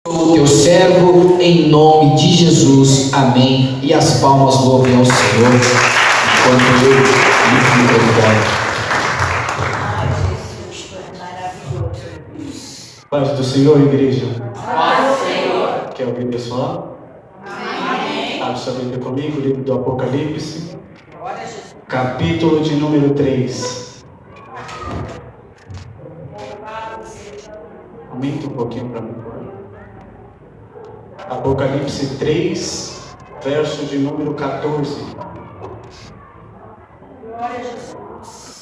O teu servo, em nome de Jesus, amém. E as palmas louvem ao Senhor, enquanto eu lhe fico obrigado. Paz do Senhor, igreja. Paz do Senhor. Quer ouvir, pessoal? Amém. Abre sua Bíblia comigo, livro do Apocalipse, capítulo de número 3. Aumenta um pouquinho para mim. Apocalipse 3, verso de número 14.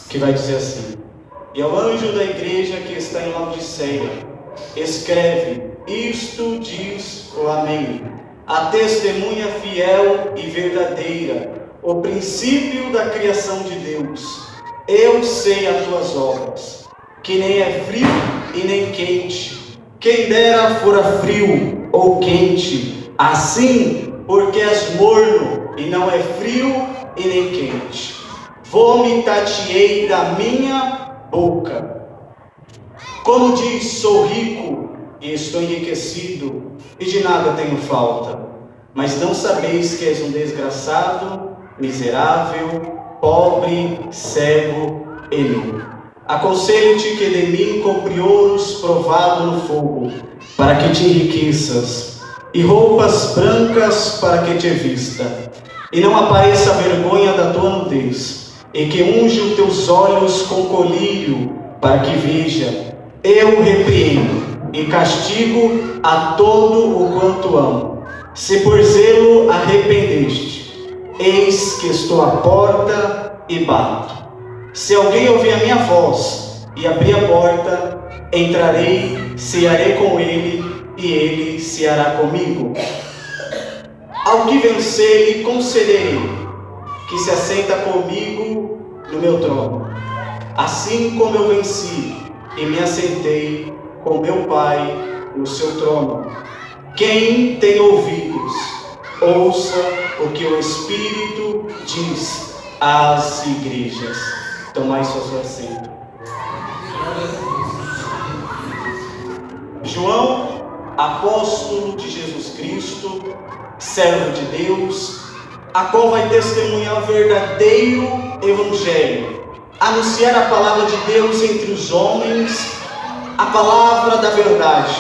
Que vai dizer assim: E ao anjo da igreja que está em Laodiceia, escreve: Isto diz o Amém, a testemunha fiel e verdadeira, o princípio da criação de Deus. Eu sei as tuas obras, que nem é frio e nem quente. Quem dera fora frio ou quente, assim, porque és morno e não é frio e nem quente. Vomitar-te-ei da minha boca. Como diz, sou rico e estou enriquecido, e de nada tenho falta. Mas não sabeis que és um desgraçado, miserável, pobre, cego e nu. Aconselho-te que de mim compre ouros provado no fogo, para que te enriqueças, e roupas brancas para que te vista, e não apareça a vergonha da tua nudez, e que unja os teus olhos com colírio, para que veja. Eu repreendo e castigo a todo o quanto amo. Se por zelo arrependeste, eis que estou à porta e bato. Se alguém ouvir a minha voz e abrir a porta, entrarei, cearei com ele e ele ceará comigo. Ao que vencer, lhe concederei que se assenta comigo no meu trono, assim como eu venci e me assentei com meu Pai no seu trono. Quem tem ouvidos, ouça o que o Espírito diz às igrejas. Tomai seu assento. João, apóstolo de Jesus Cristo, servo de Deus, a qual vai testemunhar o verdadeiro Evangelho, anunciar a palavra de Deus entre os homens, a palavra da verdade.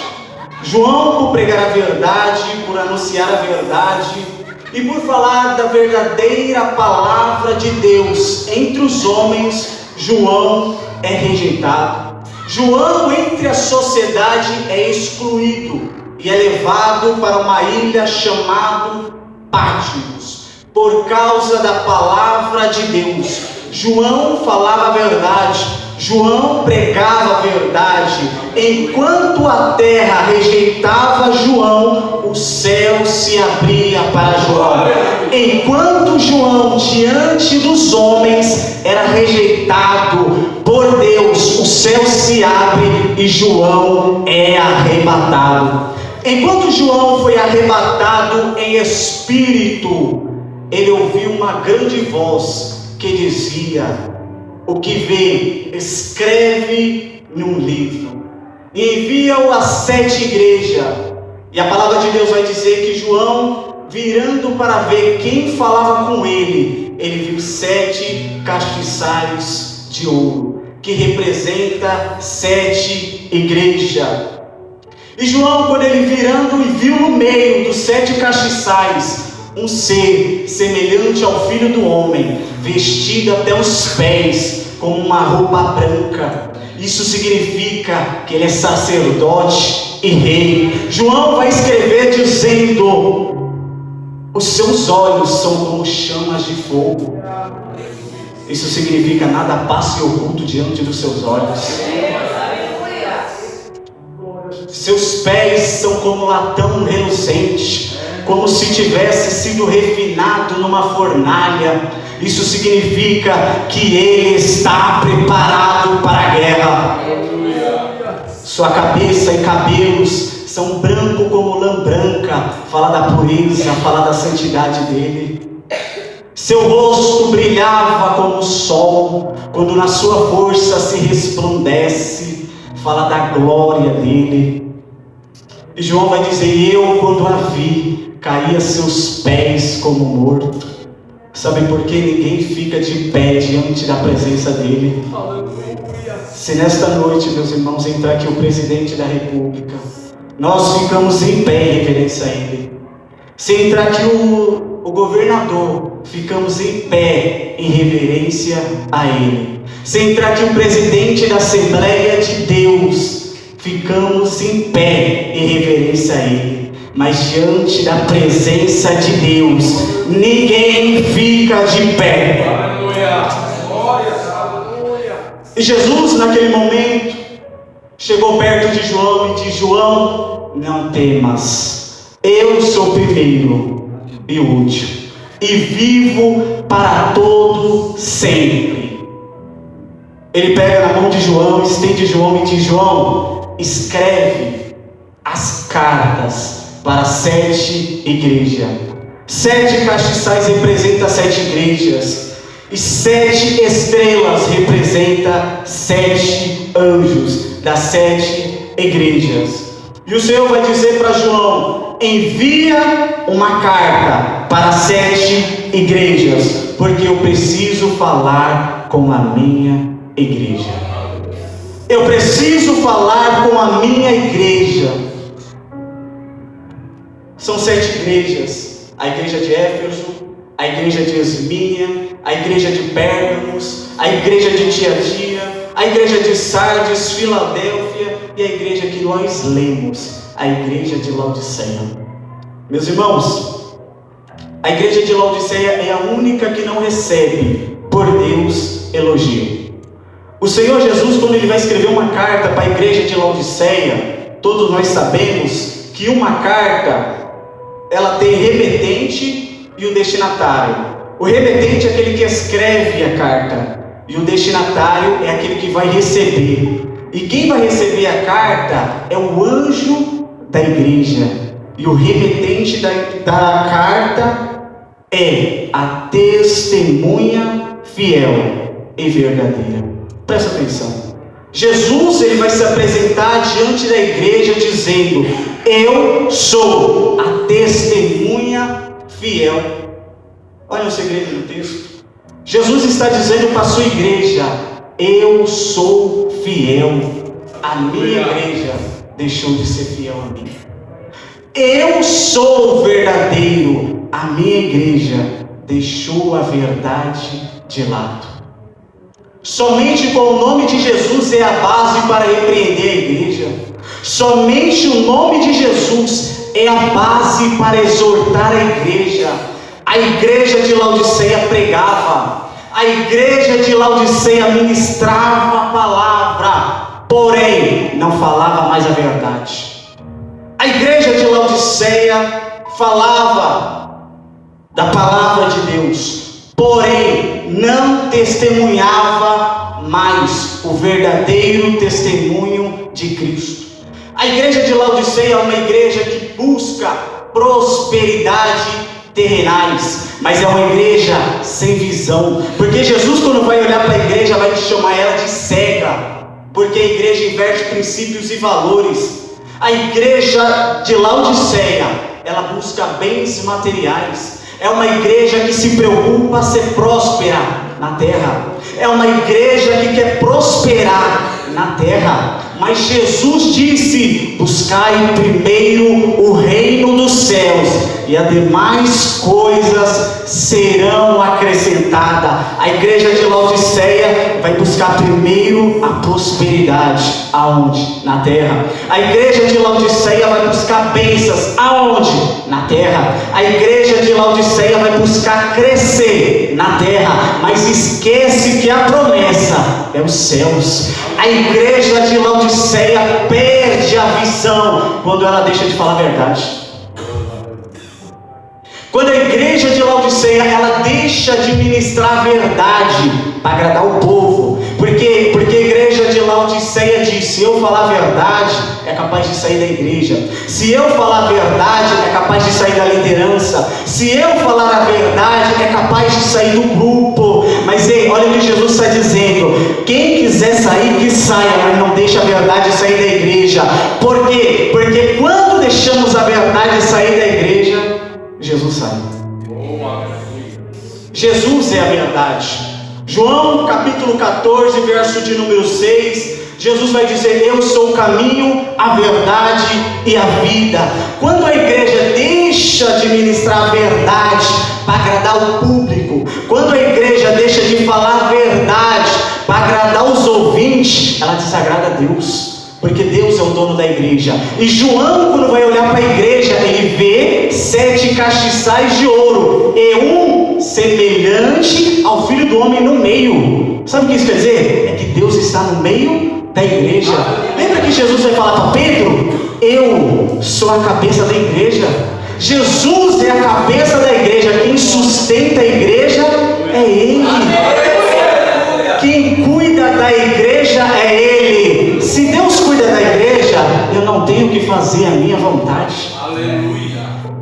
João, por pregar a verdade, por anunciar a verdade e por falar da verdadeira palavra de Deus entre os homens, João é rejeitado. João, entre a sociedade, é excluído e é levado para uma ilha chamada Patmos, por causa da palavra de Deus. João falava a verdade, João pregava a verdade. Enquanto a terra rejeitava João, o céu se abria para João. Enquanto João, diante dos homens, era rejeitado por Deus, o céu se abre e João é arrebatado. Enquanto João foi arrebatado em espírito, ele ouviu uma grande voz que dizia: o que vê, escreve num livro e envia-o às 7 igrejas. E a palavra de Deus vai dizer que João, virando para ver quem falava com ele, ele viu 7 castiçais de ouro, que representa 7 igrejas. E João, quando ele virando e viu no meio dos 7 castiçais um ser semelhante ao Filho do Homem, vestido até os pés com uma roupa branca. Isso significa que ele é sacerdote e rei. João vai escrever dizendo: os seus olhos são como chamas de fogo. Isso significa nada passa e oculto diante dos seus olhos. Seus pés são como latão reluzente, como se tivesse sido refinado numa fornalha. Isso significa que ele está preparado para a guerra. Sua cabeça e cabelos são branco como lã branca, fala da pureza, fala da santidade dele. Seu rosto brilhava como o sol, quando na sua força se resplandece, fala da glória dele. E João vai dizer: eu, quando a vi, caí a seus pés como morto. Sabe por que ninguém fica de pé diante da presença dele? Se nesta noite, meus irmãos, entrar aqui o presidente da república, nós ficamos em pé em reverência a ele. Se entrar aqui o governador, ficamos em pé em reverência a ele. Se entrar aqui o presidente da Assembleia de Deus, ficamos em pé em reverência a ele. Mas diante da presença de Deus, ninguém fica de pé. E Jesus, naquele momento, chegou perto de João e disse: João, não temas, eu sou o primeiro e o último, e vivo para todo sempre. Ele pega na mão de João, estende João e diz: João, escreve as cartas para 7 igrejas. 7 castiçais representa 7 igrejas, e 7 estrelas representa 7 anjos das 7 igrejas. E o Senhor vai dizer para João: envia uma carta para 7 igrejas, porque eu preciso falar com a minha igreja. Eu preciso falar com a minha igreja. São 7 igrejas: a igreja de Éfeso, a igreja de Esmínia, a igreja de Pérgamos, a igreja de Tiatira, a igreja de Sardes, Filadélfia e a igreja que nós lemos, a igreja de Laodiceia. Meus irmãos, a igreja de Laodiceia é a única que não recebe por Deus elogio. O Senhor Jesus, quando ele vai escrever uma carta para a igreja de Laodiceia, todos nós sabemos que uma carta, ela tem remetente e o destinatário. O remetente é aquele que escreve a carta, e o destinatário é aquele que vai receber. E quem vai receber a carta é o anjo da igreja, e o remetente da carta é a testemunha fiel e verdadeira. Presta atenção. Jesus, ele vai se apresentar diante da igreja dizendo: eu sou a testemunha fiel. Olha o segredo do texto. Jesus está dizendo para a sua igreja: eu sou fiel. A minha igreja deixou de ser fiel a mim. Eu sou verdadeiro. A minha igreja deixou a verdade de lado. Somente com o nome de Jesus é a base para repreender a igreja. Somente o nome de Jesus é a base para exortar a igreja. A igreja de Laodiceia pregava, a igreja de Laodiceia ministrava a palavra, porém não falava mais a verdade. A igreja de Laodiceia falava da palavra de Deus, porém não testemunhava mais o verdadeiro testemunho de Cristo. A igreja de Laodiceia é uma igreja que busca prosperidade terrenais, mas é uma igreja sem visão, porque Jesus, quando vai olhar para a igreja, vai chamar ela de cega, porque a igreja inverte princípios e valores. A igreja de Laodiceia, ela busca bens materiais, é uma igreja que se preocupa em ser próspera na terra, é uma igreja que quer prosperar na terra. Mas Jesus disse: buscai primeiro o reino dos céus, e as demais coisas serão acrescentadas. A igreja de Laodiceia vai buscar primeiro a prosperidade. Aonde? Na terra. A igreja de Laodiceia vai buscar bênçãos. Aonde? Na terra. A igreja de Laodiceia vai buscar crescer na terra, mas esquece que a promessa é os céus. A igreja de Laodiceia perde a visão quando ela deixa de falar a verdade. Quando a igreja de Laodiceia, ela deixa de ministrar a verdade para agradar o povo. Porque a igreja de Laodiceia diz: se eu falar a verdade, é capaz de sair da igreja. Se eu falar a verdade, é capaz de sair da liderança. Se eu falar a verdade, é capaz de sair do grupo. Mas ei, olha o que Jesus está dizendo: quem quiser sair, que saia, mas não deixa a verdade sair da igreja. Por quê? Porque quando Jesus é a verdade. João capítulo 14, verso de número 6, Jesus vai dizer: eu sou o caminho, a verdade e a vida. Quando a igreja deixa de ministrar a verdade para agradar o público, quando a igreja deixa de falar a verdade para agradar os ouvintes, ela desagrada a Deus, porque Deus é o dono da igreja. E João, quando vai olhar para a igreja, ele vê 7 castiçais de ouro e um semelhante ao Filho do Homem no meio. Sabe o que isso quer dizer? É que Deus está no meio da igreja. Lembra que Jesus vai falar para Pedro: eu sou a cabeça da igreja. Jesus é a cabeça da igreja. Quem sustenta a igreja é Ele. Quem cuida da igreja é Ele. Se Deus cuida da igreja, eu não tenho que fazer a minha vontade.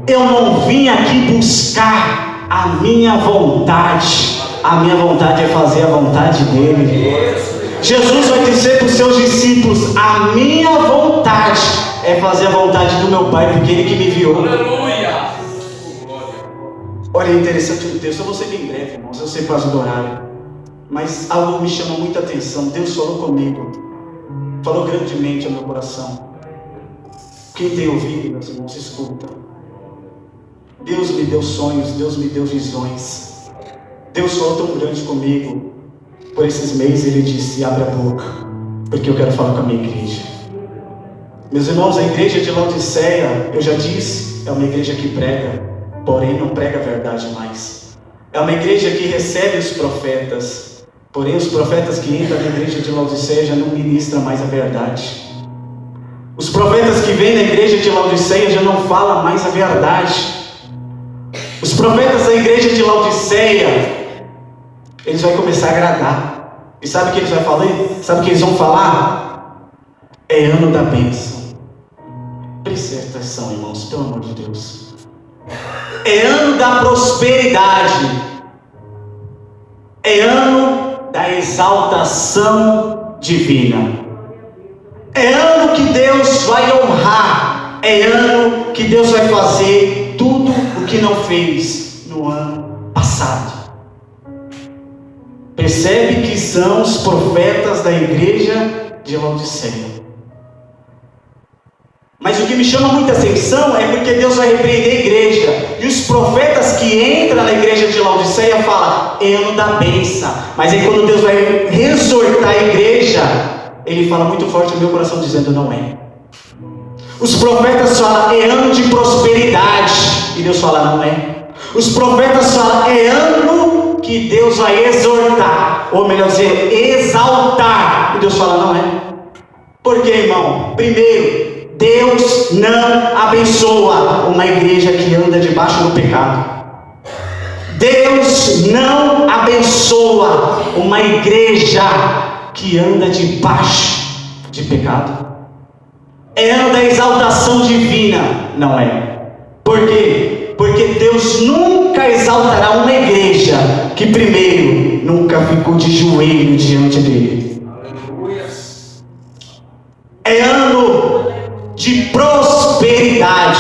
Eu não vim aqui buscar a minha vontade. A minha vontade é fazer a vontade dele. Jesus vai dizer para os seus discípulos: a minha vontade é fazer a vontade do meu Pai, porque Ele que me enviou. Olha, é interessante o texto. Eu vou ser bem breve, irmãos, eu sei quase do horário, mas algo me chama muita atenção. Deus falou comigo, falou grandemente ao meu coração. Quem tem ouvido, meus irmãos, escuta. Deus me deu sonhos, Deus me deu visões. Deus falou tão grande comigo. Por esses meses Ele disse: abre a boca, porque eu quero falar com a minha igreja. Meus irmãos, a igreja de Laodiceia, eu já disse, é uma igreja que prega, porém não prega a verdade mais. É uma igreja que recebe os profetas, porém os profetas que entram na igreja de Laodiceia já não ministram mais a verdade. Os profetas que vêm na igreja de Laodiceia já não falam mais a verdade. Os profetas da igreja de Laodiceia, eles vão começar a agradar. E sabe o que eles vão falar? Sabe o que eles vão falar? É ano da bênção. Preste atenção, irmãos, pelo amor de Deus. É ano da prosperidade. É ano da exaltação divina. É ano que Deus vai honrar. É ano que Deus vai fazer tudo o que não fez no ano passado. Percebe que são os profetas da igreja de Laodiceia. Mas o que me chama muita atenção é porque Deus vai repreender a igreja. E os profetas que entram na igreja de Laodiceia falam: é ano da bênção. Mas aí quando Deus vai exortar a igreja, Ele fala muito forte no meu coração dizendo: não é. Os profetas falam: é ano de prosperidade. E Deus fala: não é. Os profetas falam: é ano que Deus vai exortar, ou melhor dizer, exaltar. E Deus fala: não é. Por quê, irmão? Primeiro, Deus não abençoa uma igreja que anda debaixo do pecado. Deus não abençoa uma igreja que anda debaixo de pecado. É ano da exaltação divina, não é? Por quê? Porque Deus nunca exaltará uma igreja que primeiro nunca ficou de joelho diante dele. É ano de prosperidade,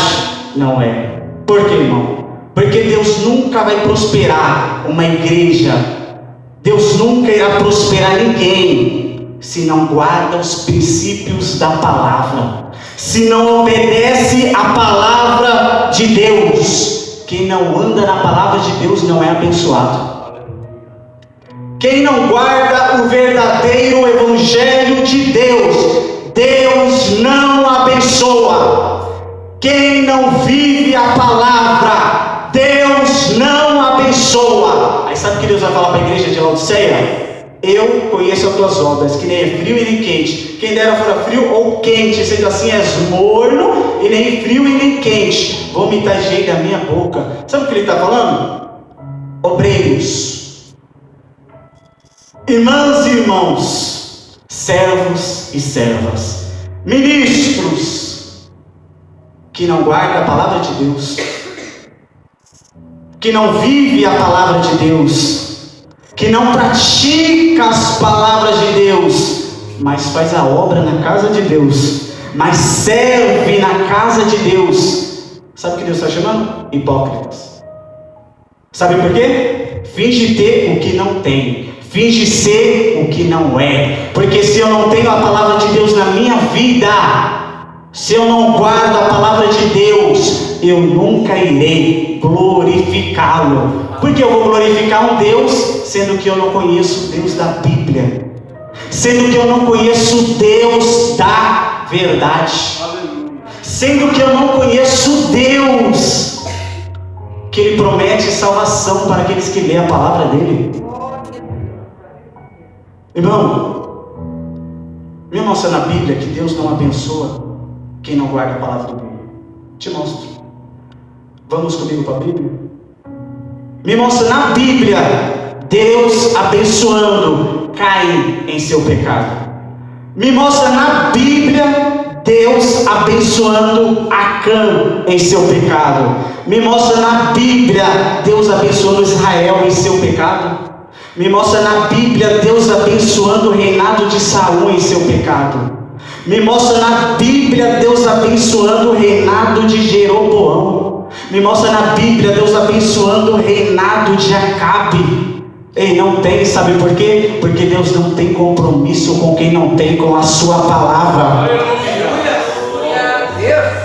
não é? Por quê, irmão? Porque Deus nunca vai prosperar uma igreja. Deus nunca irá prosperar ninguém se não guarda os princípios da palavra, se não obedece a palavra de Deus. Quem não anda na palavra de Deus não é abençoado. Quem não guarda o verdadeiro evangelho de Deus, Deus não abençoa. Quem não vive a palavra, Deus não abençoa. Aí sabe o que Deus vai falar para a igreja de Laodiceia? Eu conheço as tuas obras, que nem é frio e nem quente. Quem dera fora frio ou quente, sendo assim és morno e nem frio e nem quente. Vomitarei da minha boca. Sabe o que ele está falando? Obreiros, irmãs e irmãos, servos e servas, ministros, que não guardam a palavra de Deus, que não vive a palavra de Deus, que não pratica as palavras de Deus, mas faz a obra na casa de Deus, mas serve na casa de Deus. Sabe o que Deus está chamando? Hipócritas. Sabe por quê? finge ter o que não tem, finge ser o que não é. Porque se eu não tenho a palavra de Deus na minha vida, se eu não guardo a palavra de Deus, eu nunca irei glorificá-lo. Porque eu vou glorificar um Deus, sendo que eu não conheço o Deus da Bíblia, sendo que eu não conheço o Deus da verdade, sendo que eu não conheço o Deus que Ele promete salvação para aqueles que lêem a palavra dEle. Irmão, me mostra na Bíblia que Deus não abençoa quem não guarda a palavra dEle. Te mostro. Vamos comigo para a Bíblia? Me mostra na Bíblia Deus abençoando Caim em seu pecado. Me mostra na Bíblia Deus abençoando Acã em seu pecado. Me mostra na Bíblia Deus abençoando Israel em seu pecado. Me mostra na Bíblia Deus abençoando o reinado de Saul em seu pecado. Me mostra na Bíblia Deus abençoando o reinado de Jeroboão. Me mostra na Bíblia Deus abençoando o reinado de Acabe. Ei, não tem, sabe por quê? Porque Deus não tem compromisso com quem não tem com a sua palavra.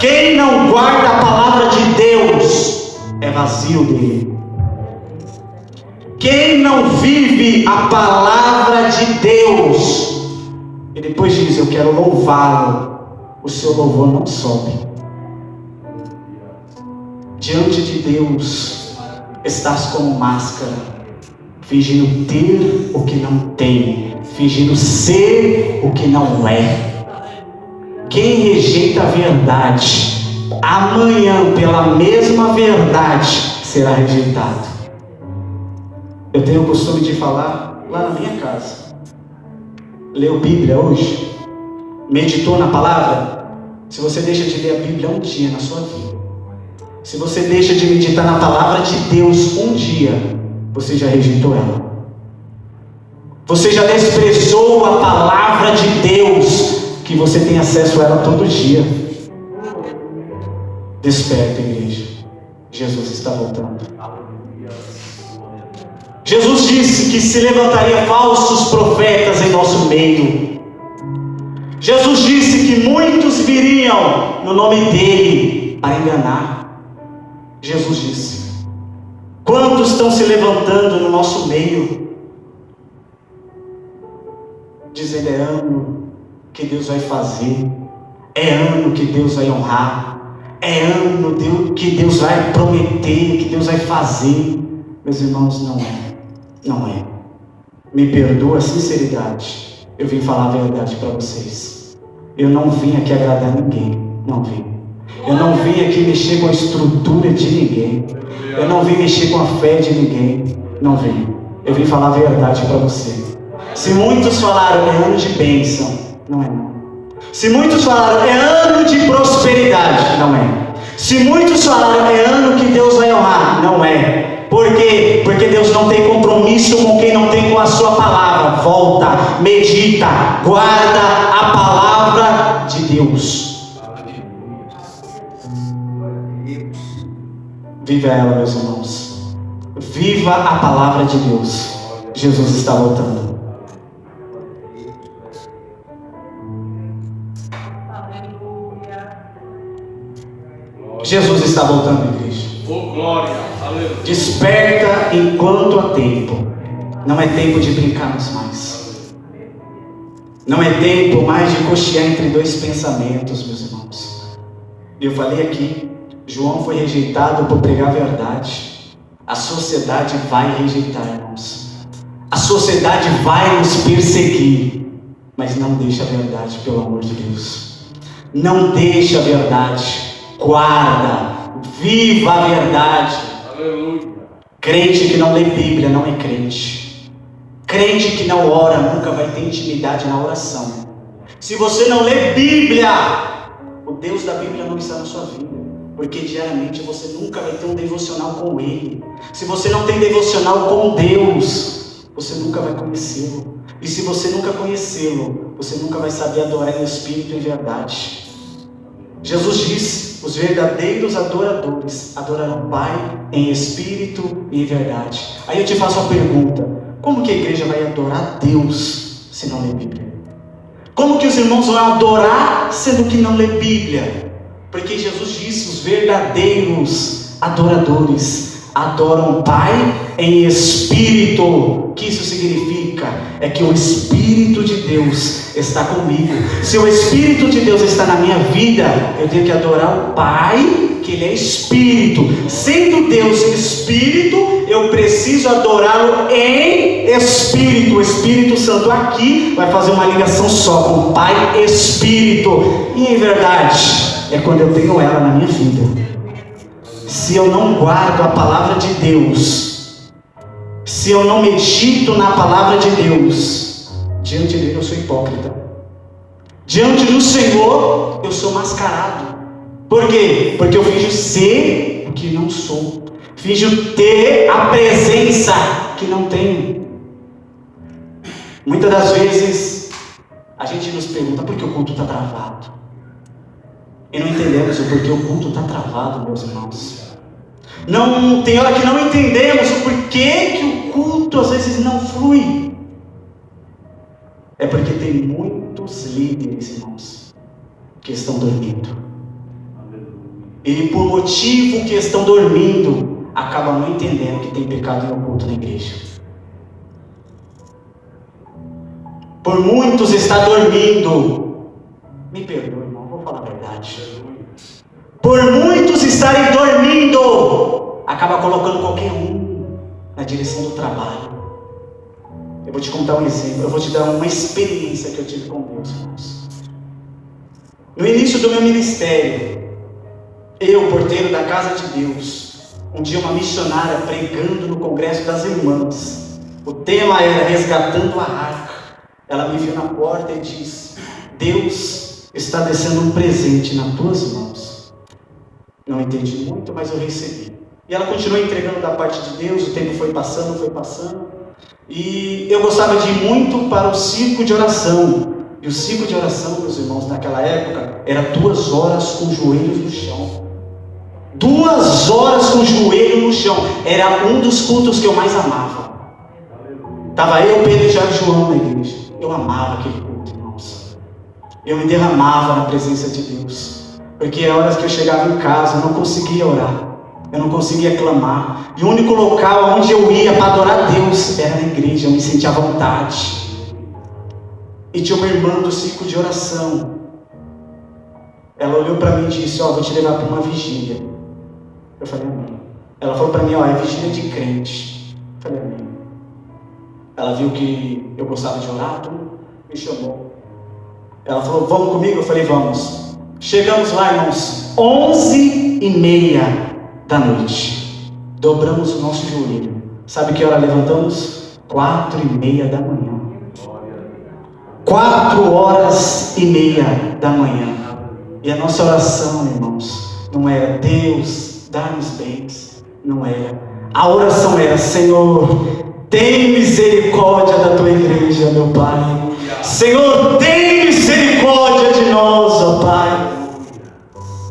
Quem não guarda a palavra de Deus é vazio dele. Quem não vive a palavra de Deus, e depois diz: eu quero louvá-lo, o seu louvor não sobe. Diante de Deus estás como máscara, fingindo ter o que não tem, fingindo ser o que não é. Quem rejeita a verdade, amanhã pela mesma verdade será rejeitado. Eu tenho o costume de falar lá na minha casa: leu Bíblia hoje? Meditou na palavra? Se você deixa de ler a Bíblia um dia na sua vida, se você deixa de meditar na palavra de Deus um dia, você já rejeitou ela. Você já desprezou a palavra de Deus, que você tem acesso a ela todo dia. Desperta, igreja. Jesus está voltando. Jesus disse que se levantaria falsos profetas em nosso meio. Jesus disse que muitos viriam no nome dele para enganar. Jesus disse. Quantos estão se levantando no nosso meio, dizendo: é ano que Deus vai fazer, é ano que Deus vai honrar, é ano que Deus vai prometer, que Deus vai fazer. Meus irmãos, não é. Não é. Me perdoa a sinceridade. Eu vim falar a verdade para vocês. Eu não vim aqui agradar ninguém. Não vim. Eu não vim aqui mexer com a estrutura de ninguém. Eu não vim mexer com a fé de ninguém. Não vim. Eu vim falar a verdade para você. Se muitos falaram é ano de bênção, não é não. Se muitos falaram é ano de prosperidade, não é. Se muitos falaram é ano que Deus vai honrar, não é. Por quê? Porque Deus não tem compromisso com quem não tem com a sua palavra. Volta, medita, guarda a palavra de Deus. Viva ela, meus irmãos. Viva a palavra de Deus. Jesus está voltando. Jesus está voltando, igreja. Oh, glória. Aleluia. Desperta enquanto há tempo. Não é tempo de brincarmos mais. Não é tempo mais de cochear entre dois pensamentos, meus irmãos. Eu falei aqui, João foi rejeitado por pregar a verdade. A sociedade vai rejeitar, irmãos. A sociedade vai nos perseguir. Mas não deixa a verdade, pelo amor de Deus. Não deixa a verdade. Guarda, viva a verdade. Aleluia. Crente que não lê Bíblia não é crente. Crente que não ora nunca vai ter intimidade na oração. Se você não lê Bíblia, o Deus da Bíblia não está na sua vida, porque diariamente você nunca vai ter um devocional com Ele. Se você não tem devocional com Deus, você nunca vai conhecê-lo. E se você nunca conhecê-lo, você nunca vai saber adorar em espírito e em verdade. Jesus diz: os verdadeiros adoradores adorarão o Pai em espírito e em verdade. Aí eu te faço uma pergunta: como que a igreja vai adorar Deus se não lê Bíblia? Como que os irmãos vão adorar sendo que não lê Bíblia? Porque Jesus disse: os verdadeiros adoradores adoram o Pai em espírito. O que isso significa? É que o Espírito de Deus está comigo. Se o Espírito de Deus está na minha vida, eu tenho que adorar o Pai, que Ele é Espírito. Sendo Deus Espírito, eu preciso adorá-lo em Espírito. O Espírito Santo aqui vai fazer uma ligação só com o Pai Espírito. E em verdade, é quando eu tenho ela na minha vida. Se eu não guardo a palavra de Deus, se eu não medito na palavra de Deus, diante dele eu sou hipócrita. Diante do Senhor eu sou mascarado. Por quê? Porque eu finjo ser o que não sou. Finjo ter a presença que não tenho. Muitas das vezes a gente nos pergunta: por que o culto está travado? E não entendemos o porquê o culto está travado, meus irmãos. Não, tem hora que não entendemos o porquê que o culto às vezes não flui. É porque tem muitos líderes, irmãos, que estão dormindo. E por motivo que estão dormindo, acabam não entendendo que tem pecado e oculto na igreja. Por muitos está dormindo. Me perdoe, irmão, vou falar a verdade. Por muitos estarem dormindo, acaba colocando qualquer um na direção do trabalho. Eu vou te contar um exemplo, eu vou te dar uma experiência que eu tive com Deus, irmãos. No início do meu ministério, eu, porteiro da casa de Deus, um dia uma missionária pregando no congresso das irmãs, o tema era resgatando a arca. Ela me viu na porta e disse: Deus está descendo um presente nas tuas mãos. Não entendi muito, mas eu recebi. E ela continuou entregando da parte de Deus. O tempo foi passando. E eu gostava de ir muito para o círculo de oração. E o círculo de oração, meus irmãos, naquela época, era 2 horas com os joelhos no chão. 2 horas com o joelho no chão. Era um dos cultos que eu mais amava. Estava eu, Pedro e João na igreja. Eu amava aquele culto, irmãos. Eu me derramava na presença de Deus. Porque a horas que eu chegava em casa, eu não conseguia orar, eu não conseguia clamar. E o único local onde eu ia para adorar a Deus era na igreja. Eu me sentia à vontade. E tinha uma irmã do círculo de oração. Ela olhou para mim e disse: vou te levar para uma vigília. Eu falei: amém. Ela falou para mim: é vigília de crente. Eu falei: amém. Ela viu que eu gostava de orar, tudo, me chamou. Ela falou: vamos comigo? Eu falei: vamos. Chegamos lá, irmãos, 11h30 da noite. Dobramos o nosso joelho. Sabe que hora levantamos? 4h30 da manhã. 4h30 da manhã. E a nossa oração, irmãos, não era: Deus, dá-nos bens. Não era. A oração era: Senhor, tem misericórdia da tua igreja, meu Pai. Senhor, tem misericórdia de nós, ó Pai.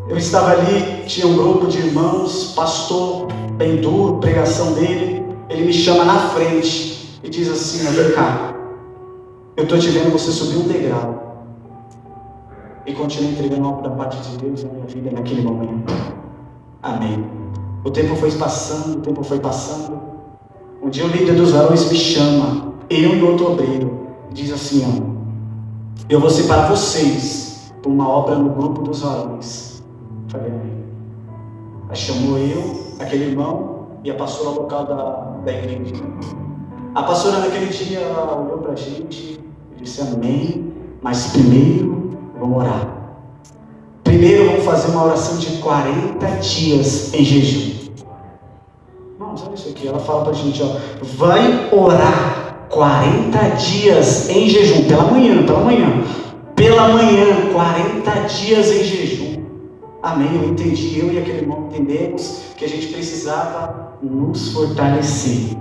Eu estava ali, tinha um grupo de irmãos, pastor bem duro, pregação dele. Ele me chama na frente e diz assim: vem cá, eu estou te vendo você subir um degrau. E continua entregando algo da parte de Deus na minha vida naquele momento. Amém. O tempo foi passando. Um dia o líder dos varões me chama, eu e outro obreiro, e diz assim: eu vou separar vocês para uma obra no grupo dos varões. Falei: amém. Aí chamou eu, aquele irmão e a pastora local da igreja. A pastora naquele dia, ela olhou para a gente e disse: amém, mas primeiro vamos orar. Primeiro vamos fazer uma oração de 40 dias em jejum. Irmãos, olha isso aqui. Ela fala para a gente: vai orar 40 dias em jejum, pela manhã, 40 dias em jejum. Amém, eu entendi, eu e aquele irmão entendemos que a gente precisava nos fortalecer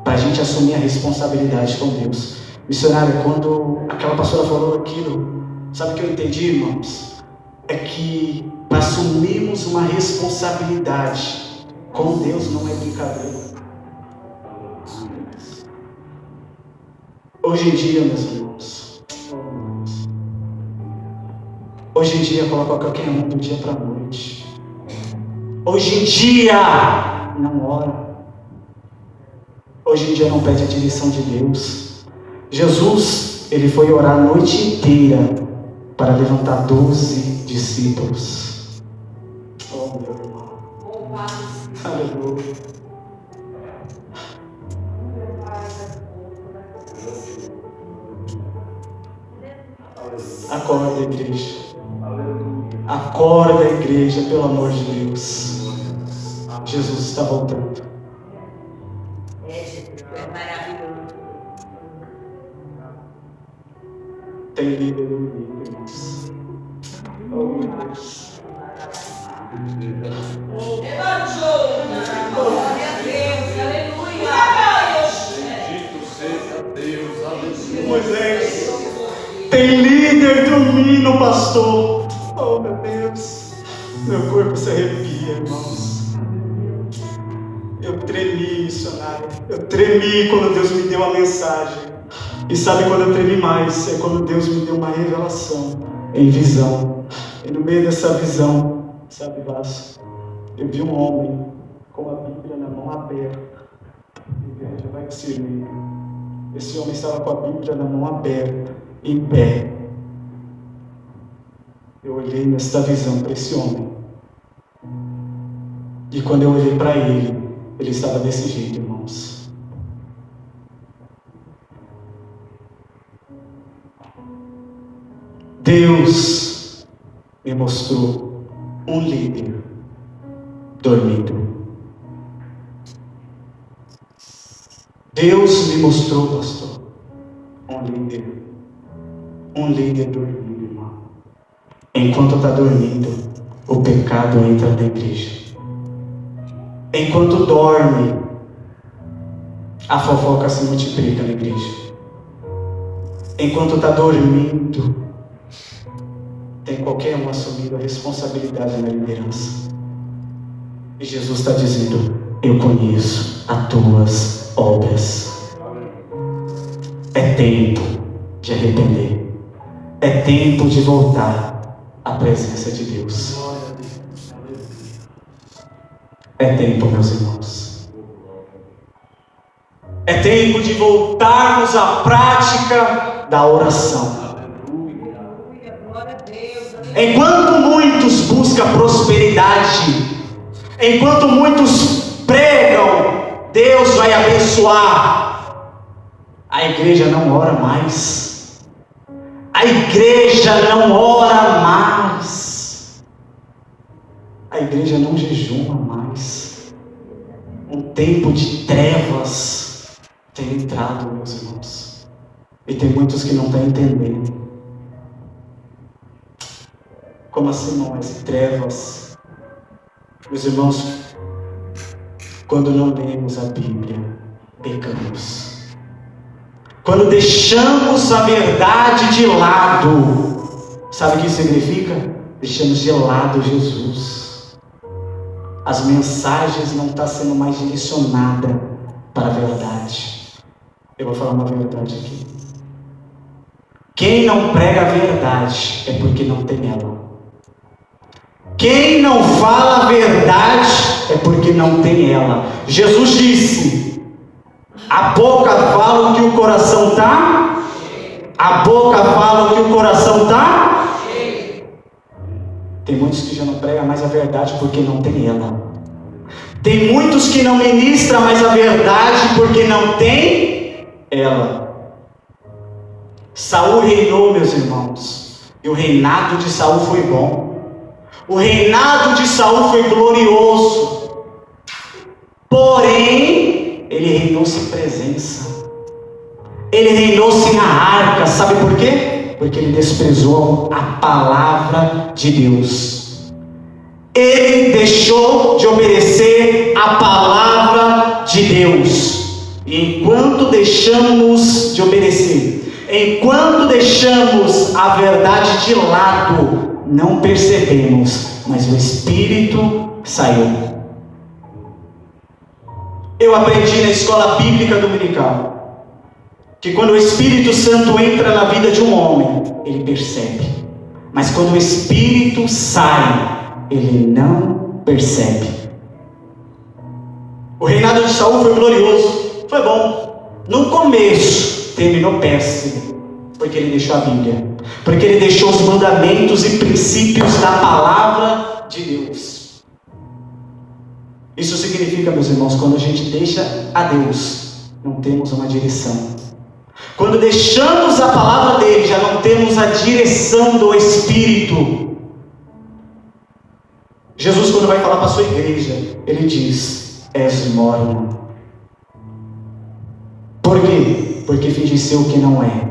para a gente assumir a responsabilidade com Deus. Missionário, quando aquela pastora falou aquilo, sabe o que eu entendi, irmãos? é que para assumirmos uma responsabilidade com Deus não é brincadeira. Hoje em dia, meus irmãos, hoje em dia coloca qualquer um do dia para a noite. Hoje em dia não ora. Hoje em dia não pede a direção de Deus. Jesus, ele foi orar a noite inteira para levantar 12 discípulos. Oh, meu irmão. Aleluia. Acorda, igreja. Acorda, igreja, pelo amor de Deus. Jesus está voltando. É maravilhoso. Tem líder inimigo, irmãos. Oh, meu Deus. Glória a Deus, aleluia. Bendito seja Deus, aleluia. Moisés, tem líder dormindo, pastor. Oh, meu Deus. Meu corpo se arrepia, irmãos. Eu tremi, missionário. Eu tremi quando Deus me deu a mensagem. E sabe quando eu tremi mais? É quando Deus me deu uma revelação em visão. E no meio dessa visão, sabe, Vasco, eu vi um homem com a Bíblia na mão aberta. Igreja, vai discernir. Esse homem estava com a Bíblia na mão aberta, em pé. Eu olhei nesta visão para esse homem. E quando eu olhei para ele, ele estava desse jeito, irmãos. Deus me mostrou um líder dormindo. Deus me mostrou, pastor, um líder dormindo, irmão. Enquanto está dormindo, o pecado entra na igreja. Enquanto dorme, a fofoca se multiplica na igreja. Enquanto está dormindo, tem qualquer um assumindo a responsabilidade na liderança. E Jesus está dizendo: eu conheço as tuas obras. É tempo de arrepender. É tempo de voltar à presença de Deus. É tempo, meus irmãos. É tempo de voltarmos à prática da oração. Enquanto muitos buscam prosperidade, enquanto muitos pregam, Deus vai abençoar, a igreja não ora mais. A igreja não ora mais. A igreja não jejuma mais. Um tempo de trevas tem entrado, meus irmãos. E tem muitos que não estão entendendo. Como assim, irmãos? Trevas. Meus irmãos, quando não lemos a Bíblia, pecamos. Quando deixamos a verdade de lado, sabe o que isso significa? Deixamos de lado Jesus. As mensagens não estão sendo mais direcionadas para a verdade. Eu vou falar uma verdade aqui. Quem não prega a verdade é porque não tem ela. Quem não fala a verdade é porque não tem ela. Jesus disse: a boca fala o que o coração está. A boca fala o que o coração está. Tem muitos que já não pregam mais a verdade porque não tem ela. Tem muitos que não ministram mais a verdade porque não tem ela. Saul reinou, meus irmãos, e o reinado de Saul foi bom. O reinado de Saul foi glorioso. Porém, ele reinou sem presença. Ele reinou sem a arca. Sabe por quê? Porque ele desprezou a palavra de Deus. Ele deixou de obedecer a palavra de Deus. E enquanto deixamos de obedecer, Enquanto deixamos a verdade de lado, não percebemos, mas o Espírito saiu. Eu aprendi na escola bíblica dominical que quando o Espírito Santo entra na vida de um homem, ele percebe. Mas quando o Espírito sai, ele não percebe. O reinado de Saul foi glorioso, foi bom. No começo, terminou péssimo, porque ele deixou a Bíblia, porque ele deixou os mandamentos e princípios da palavra de Deus. Isso significa, meus irmãos, quando a gente deixa a Deus, não temos uma direção. Quando deixamos a palavra dele, já não temos a direção do Espírito. Jesus, quando vai falar para a sua igreja, ele diz: és morno. Por quê? Porque finge ser o que não é.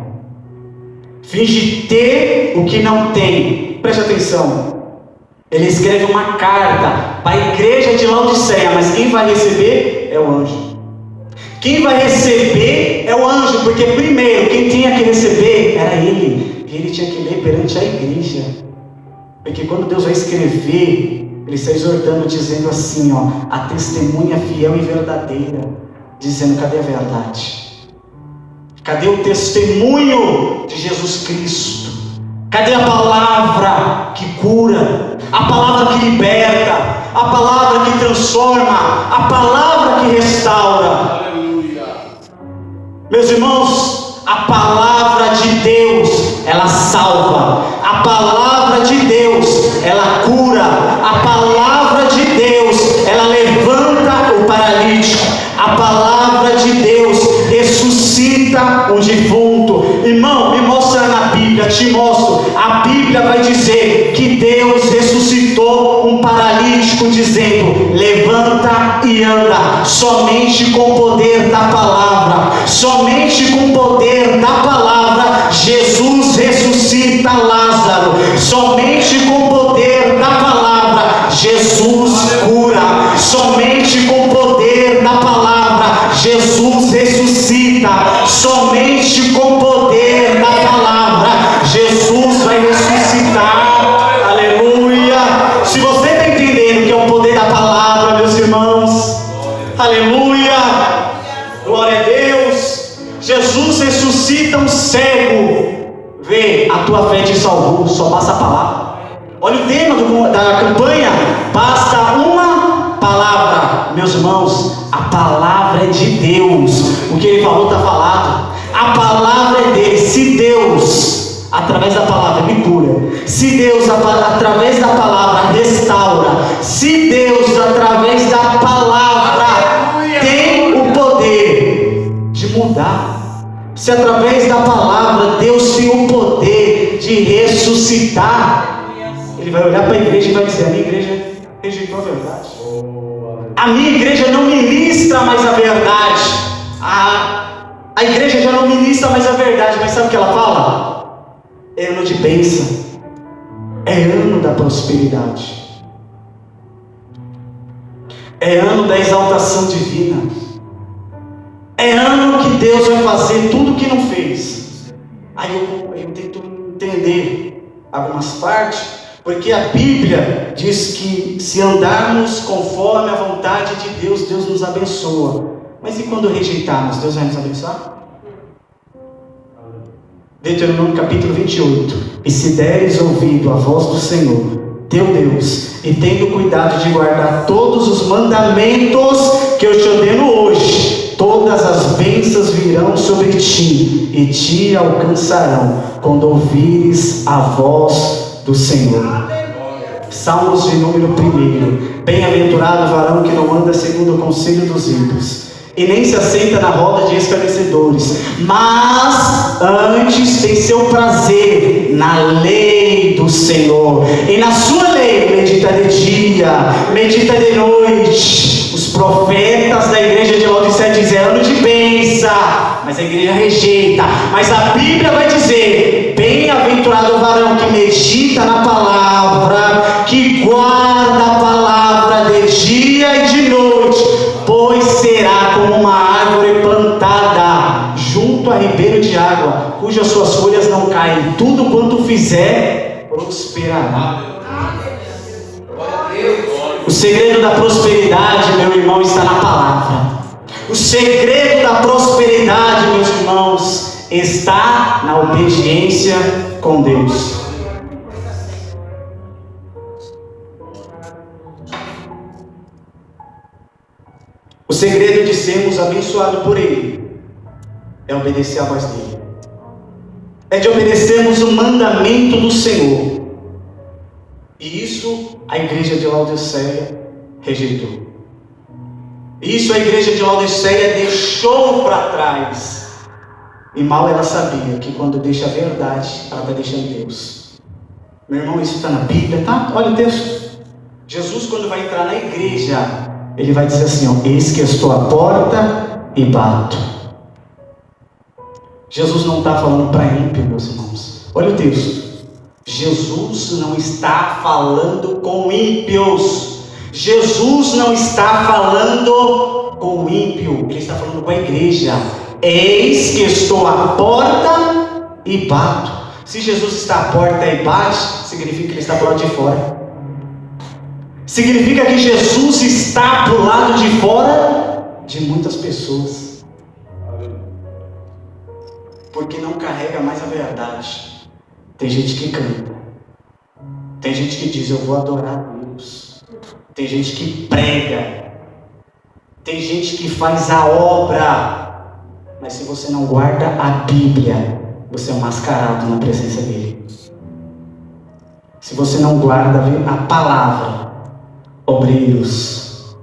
Finge ter o que não tem. Preste atenção. Ele escreve uma carta para a igreja de Laodiceia, mas quem vai receber é o anjo. Quem vai receber é o anjo, porque primeiro quem tinha que receber era ele, e ele tinha que ler perante a igreja, porque quando Deus vai escrever, ele está exortando, dizendo assim, a testemunha fiel e verdadeira, dizendo: cadê a verdade? Cadê o testemunho de Jesus Cristo? Cadê a palavra que cura? A palavra que liberta? A palavra que transforma? A palavra que restaura? Meus irmãos, a palavra de Deus, ela salva. A palavra de Deus, ela cura. A palavra de Deus, ela levanta o paralítico. A palavra de Deus ressuscita o defunto. Irmão, me mostra na Bíblia, te mostro. A Bíblia vai dizer que Deus ressuscitou um paralítico, dizendo: levanta e anda. Somente com o poder da palavra, somente com o poder da palavra, Jesus ressuscita Lázaro. Somente com o poder da palavra, Jesus cura. Somente com o poder da palavra, Jesus ressuscita. Somente com o poder da palavra, Jesus vai ressuscitar. Aleluia. Se você está entendendo que é o poder da palavra, meus irmãos, aleluia, glória a Deus. Jesus ressuscita um cego. Vê, a tua fé te salvou, só basta a palavra. Olha o tema da campanha: basta uma palavra. Meus irmãos, a palavra é de Deus. O que ele falou está falado. A palavra é dele. Se Deus, através da palavra, me cura, se Deus, através da palavra, restaura, se Deus, através da palavra, tem o poder de mudar, se através da palavra Deus tem o poder de ressuscitar, ele vai olhar para a igreja e vai dizer: a minha igreja rejeitou a verdade. A minha igreja não ministra mais a verdade. A igreja já não ministra mais a verdade. Mas sabe o que ela fala? É ano de bênção, é ano da prosperidade, é ano da exaltação divina, é ano que Deus vai fazer tudo o que não fez. Aí eu tento entender algumas partes, porque a Bíblia diz que se andarmos conforme a vontade de Deus, Deus nos abençoa. Mas e quando rejeitarmos, Deus vai nos abençoar? Deuteronômio capítulo 28. E se deres ouvido à voz do Senhor teu Deus, e tendo cuidado de guardar todos os mandamentos que eu te ordeno hoje, todas as bênçãos virão sobre ti e te alcançarão quando ouvires a voz do Senhor. Salmos de número 1. Bem-aventurado o varão que não anda segundo o conselho dos ímpios, e nem se assenta na roda de escarnecedores, mas antes tem seu prazer na lei do Senhor, e na sua lei medita de dia, medita de noite. Os profetas da igreja de Laodiceia dizem: é ano de bênção, mas a igreja rejeita. Mas a Bíblia vai dizer: bem-aventurado o varão que medita na palavra, que guarda a palavra de dia e de noite, pois será como uma árvore plantada junto a ribeiro de água, cuja sua e tudo quanto fizer prosperará. O segredo da prosperidade, meu irmão, está na palavra. O segredo da prosperidade, meus irmãos, está na obediência com Deus. O segredo de sermos abençoados por Ele é obedecer a voz dEle. É de obedecermos o mandamento do Senhor. E isso a igreja de Laodiceia rejeitou. Isso a igreja de Laodiceia deixou para trás. E mal ela sabia que quando deixa a verdade, ela está deixando Deus. Meu irmão, isso está na Bíblia, tá? Olha o texto. Jesus, quando vai entrar na igreja, Ele vai dizer assim, ó, eis que estou à porta e bato. Jesus não está falando para ímpio, meus irmãos. Olha o texto. Jesus não está falando com ímpios. Jesus não está falando com o ímpio. Ele está falando com a igreja. Eis que estou à porta e bato. Se Jesus está à porta e bate, significa que Ele está do lado de fora. Significa que Jesus está do lado de fora de muitas pessoas. Porque não carrega mais a verdade. Tem gente que canta. Tem gente que diz, eu vou adorar a Deus. Tem gente que prega. Tem gente que faz a obra. Mas se você não guarda a Bíblia, você é um mascarado na presença dEle. Se você não guarda a palavra, obreiros,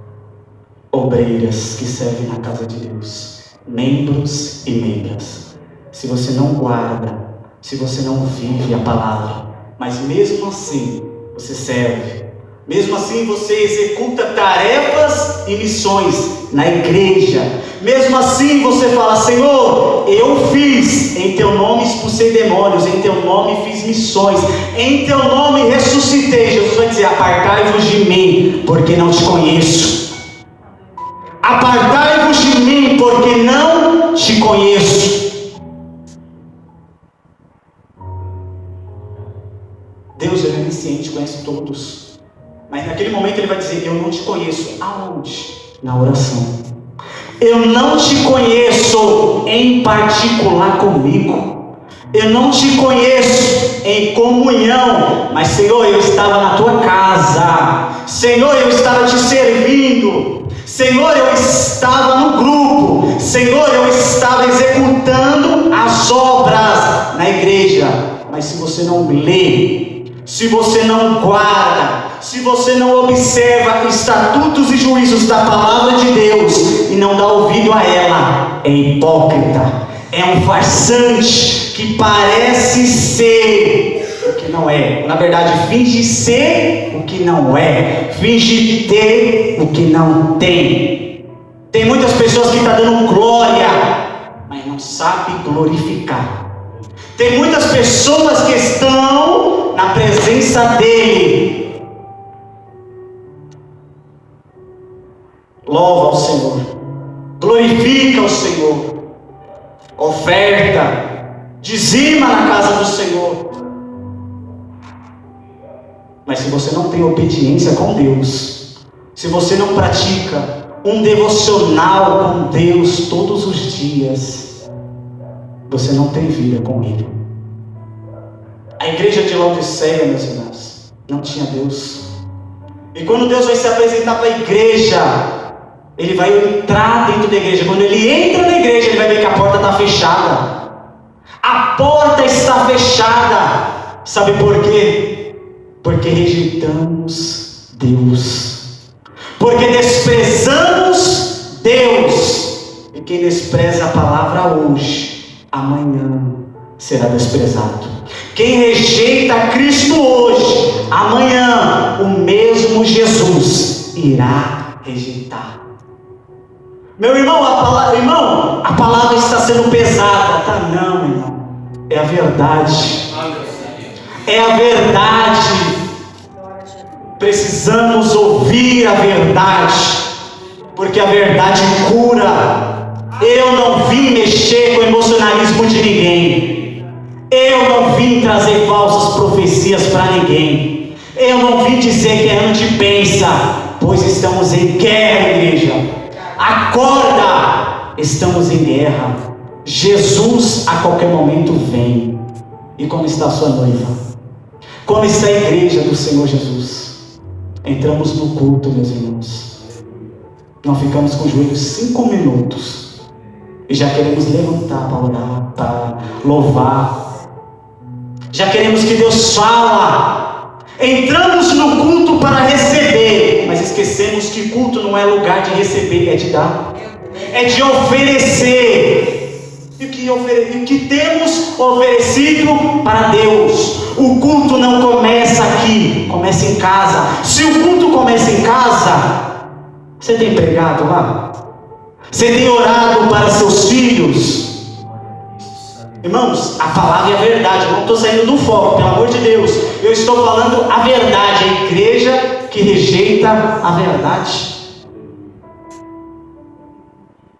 obreiras que servem na casa de Deus, membros e membras. Se você não guarda, se você não vive a palavra, mas mesmo assim você serve, mesmo assim você executa tarefas e missões na igreja, mesmo assim você fala, Senhor, eu fiz, em teu nome expulsei demônios, em teu nome fiz missões, em teu nome ressuscitei. Jesus vai dizer, apartai-vos de mim, porque não te conheço. Apartai-vos de mim, porque não te conheço. Deus é onisciente, conhece todos. Mas naquele momento Ele vai dizer, eu não te conheço. Aonde? Na oração. Eu não te conheço em particular comigo. Eu não te conheço em comunhão. Mas Senhor, eu estava na tua casa. Senhor, eu estava te servindo. Senhor, eu estava no grupo. Senhor, eu estava executando as obras na igreja. Mas se você não lê, se você não guarda, se você não observa estatutos e juízos da palavra de Deus e não dá ouvido a ela, é hipócrita, é um farsante que parece ser o que não é. Na verdade, finge ser o que não é, finge ter o que não tem. Tem muitas pessoas que estão dando glória, mas não sabem glorificar. Tem muitas pessoas que estão na presença dEle. Louva ao Senhor, glorifica o Senhor, oferta, dizima na casa do Senhor. Mas se você não tem obediência com Deus, se você não pratica um devocional com Deus todos os dias, você não tem vida com Ele. A igreja de Laodiceia, meus irmãos, não tinha Deus. E quando Deus vai se apresentar para a igreja, Ele vai entrar dentro da igreja. Quando Ele entra na igreja, Ele vai ver que a porta está fechada. A porta está fechada. Sabe por quê? Porque rejeitamos Deus. Porque desprezamos Deus. E quem despreza a palavra hoje, amanhã será desprezado. Quem rejeita Cristo hoje, amanhã o mesmo Jesus irá rejeitar. Meu irmão, a palavra está sendo pesada. Tá não, meu irmão. É a verdade. É a verdade. Precisamos ouvir a verdade, porque a verdade cura. Eu não vim mexer com o emocionalismo de ninguém. Eu não vim trazer falsas profecias para ninguém. Eu não vim dizer que é ano de bênção, pois estamos em guerra, igreja. Acorda! Estamos em guerra. Jesus a qualquer momento vem. E como está a sua noiva? Como está a igreja do Senhor Jesus? Entramos no culto, meus irmãos. Não ficamos com os joelhos 5 minutos e já queremos levantar para orar, para louvar. Já queremos que Deus fala. Entramos no culto para receber, mas esquecemos que culto não é lugar de receber, é de dar, é de oferecer. E o que temos oferecido para Deus? O culto não começa aqui, começa em casa. Se o culto começa em casa, você tem pregado lá? Você tem orado para seus filhos? Irmãos, a palavra é a verdade. Eu não estou saindo do foco, pelo amor de Deus. Eu estou falando a verdade. A igreja que rejeita a verdade.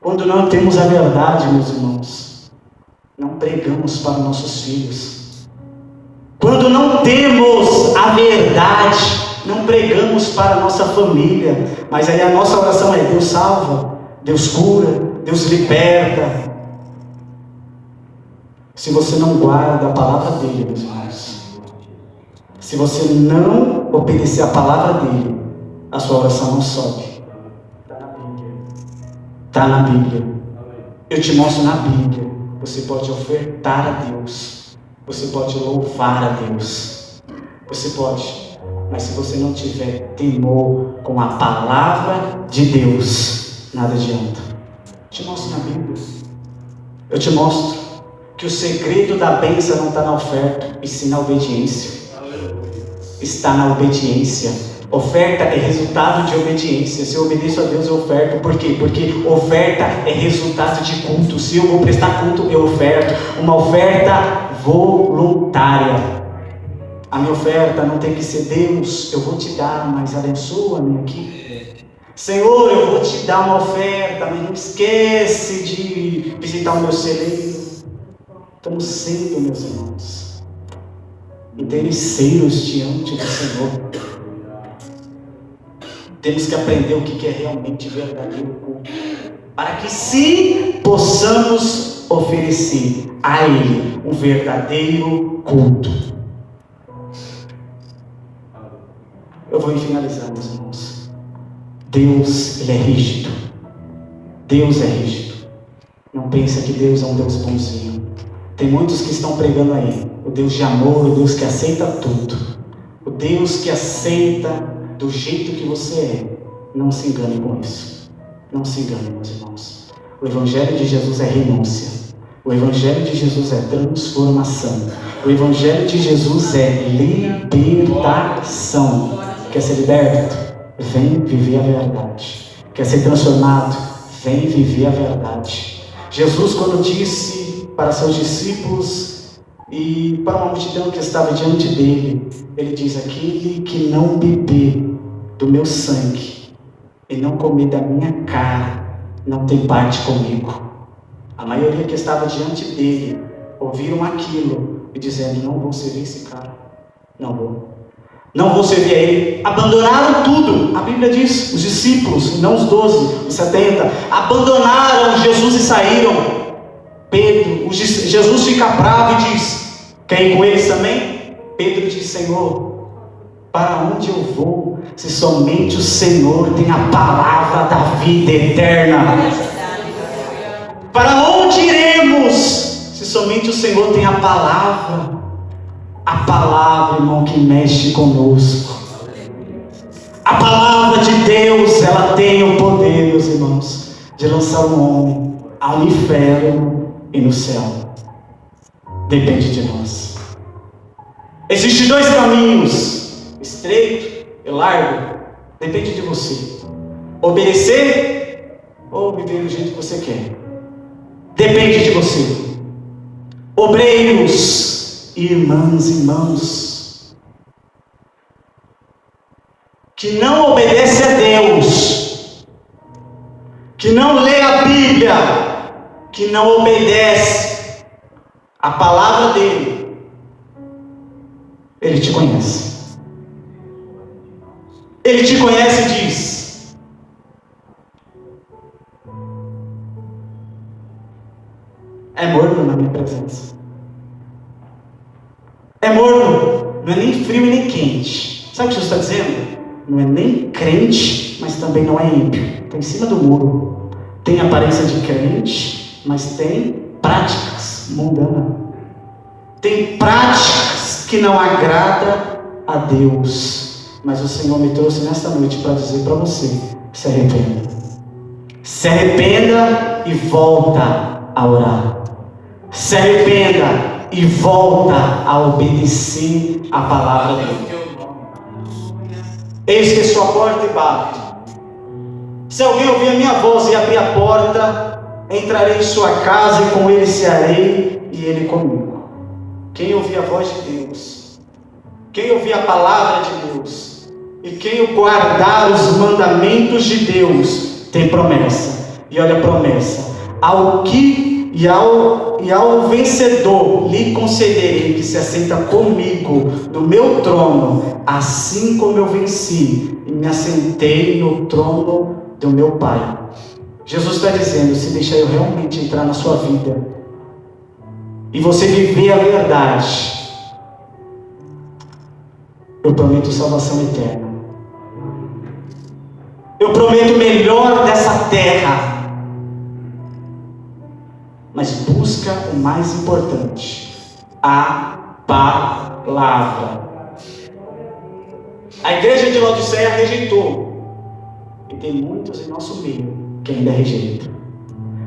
Quando não temos a verdade, meus irmãos, não pregamos para nossos filhos. Quando não temos a verdade, não pregamos para a nossa família. Mas aí a nossa oração é: Deus salva, Deus cura, Deus liberta. Se você não guarda a palavra dele, meus irmãos, se você não obedecer a palavra dele, a sua oração não sobe. Está na Bíblia. Eu te mostro na Bíblia. Você pode ofertar a Deus. Você pode louvar a Deus. Você pode. Mas se você não tiver temor com a palavra de Deus, nada adianta. Eu te mostro na Bíblia. Eu te mostro que o segredo da bênção não está na oferta, e sim na obediência. Está na obediência. Oferta é resultado de obediência. Se eu obedeço a Deus, eu oferto. Por quê? Porque oferta é resultado de culto. Se eu vou prestar culto, eu oferto. Uma oferta voluntária. A minha oferta não tem que ser: Deus, eu vou te dar, mas abençoa-me aqui. Senhor, eu vou te dar uma oferta, mas não esquece de visitar o meu celeiro. Estamos sendo, meus irmãos, interesseiros diante do Senhor. Temos que aprender o que é realmente verdadeiro culto, para que sim possamos oferecer a Ele um verdadeiro culto. Eu vou finalizar, meus irmãos. Deus, Ele é rígido. Deus é rígido. Não pensa que Deus é um Deus bonzinho. Tem muitos que estão pregando aí o Deus de amor, o Deus que aceita tudo, o Deus que aceita do jeito que você é. Não se engane com isso. Não se engane, meus irmãos. O Evangelho de Jesus é renúncia. O Evangelho de Jesus é transformação. O Evangelho de Jesus é libertação. Quer ser liberto? Vem viver a verdade. Quer ser transformado? Vem viver a verdade. Jesus, quando disse para seus discípulos e para uma multidão que estava diante dele, ele diz: aquele que não beber do meu sangue e não comer da minha carne, não tem parte comigo. A maioria que estava diante dele ouviram aquilo e dizendo: não vou servir esse cara, não vou servir a ele. Abandonaram tudo. A Bíblia diz: os discípulos, não os 12, os 70, abandonaram Jesus e saíram. Jesus fica bravo e diz: quer ir com eles também? Pedro diz: Senhor, para onde eu vou, se somente o Senhor tem a palavra da vida eterna? Para onde iremos, se somente o Senhor tem a palavra? A palavra, irmão, que mexe conosco. A palavra de Deus, ela tem o poder, meus irmãos, de lançar um homem ao inferno e no céu. Depende de nós. Existem 2 caminhos, estreito e largo. Depende de você. Obedecer ou viver do jeito que você quer. Depende de você. Obreiros, irmãos, que não obedecem a Deus, que não lê a Bíblia, que não obedece a palavra dele, Ele te conhece. Ele te conhece e diz: é morno na minha presença. É morno, não é nem frio e nem quente. Sabe o que Jesus está dizendo? Não é nem crente, mas também não é ímpio. Está em cima do muro. Tem aparência de crente, mas tem práticas mundanas. Tem práticas que não agradam a Deus. Mas o Senhor me trouxe nesta noite para dizer para você: se arrependa. Se arrependa e volta a orar. Se arrependa e volta a obedecer a palavra de Deus. Eis que estou à porta e bato. Se alguém ouvir a minha voz e abrir a porta, entrarei em sua casa e com ele cearei e ele comigo. Quem ouvir a voz de Deus, quem ouvir a palavra de Deus e quem guardar os mandamentos de Deus, tem promessa. E olha a promessa: ao vencedor lhe concederei que se assenta comigo no meu trono, assim como eu venci e me assentei no trono do meu Pai. Jesus está dizendo: se deixar eu realmente entrar na sua vida e você viver a verdade, eu prometo salvação eterna. Eu prometo o melhor dessa terra. Mas busca o mais importante: a palavra. A igreja de Laodiceia rejeitou. E tem muitos em nosso meio que ainda rejeitam.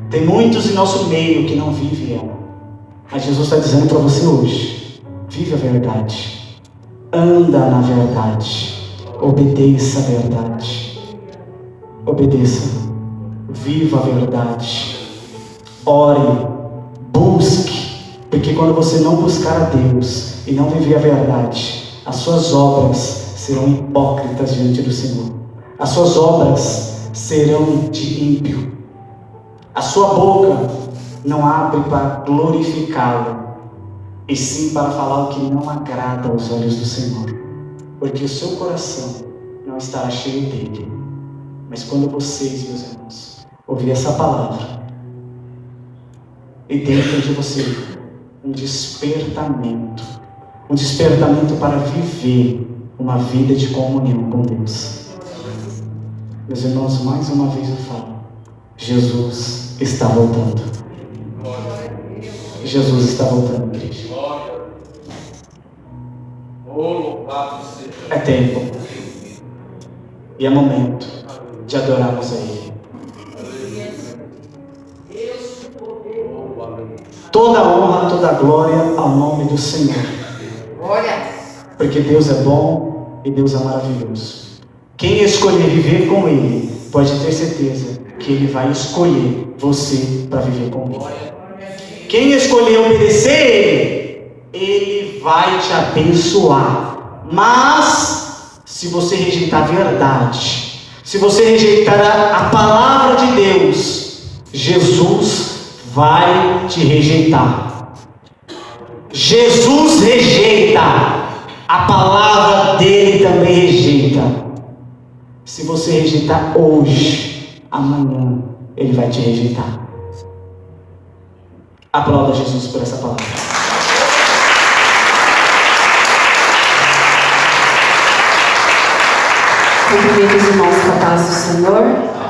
Tem muitos em nosso meio que não vivem ela. Mas Jesus está dizendo para você hoje: vive a verdade. Anda na verdade. Obedeça a verdade. Obedeça. Viva a verdade. Ore, busque, porque quando você não buscar a Deus e não viver a verdade, as suas obras serão hipócritas diante do Senhor. As suas obras serão de ímpio. A sua boca não abre para glorificá-lo, e sim para falar o que não agrada aos olhos do Senhor, porque o seu coração não estará cheio dele. Mas quando vocês, meus irmãos, ouvir essa palavra, e dentro de você um despertamento para viver uma vida de comunhão com Deus. Meus irmãos, mais uma vez eu falo: Jesus está voltando. Jesus está voltando, igreja. É tempo e é momento de adorarmos a Ele. Toda a honra, toda a glória ao nome do Senhor. Porque Deus é bom e Deus é maravilhoso. Quem escolher viver com Ele, pode ter certeza que Ele vai escolher você para viver com Ele. Quem escolher obedecer Ele, Ele vai te abençoar. Mas, se você rejeitar a verdade, se você rejeitar a palavra de Deus, Jesus vai te rejeitar. Jesus rejeita, a palavra dele também rejeita. Se você rejeitar hoje, amanhã ele vai te rejeitar. Aplauda Jesus por essa palavra. Cumprimento os irmãos com a paz do Senhor.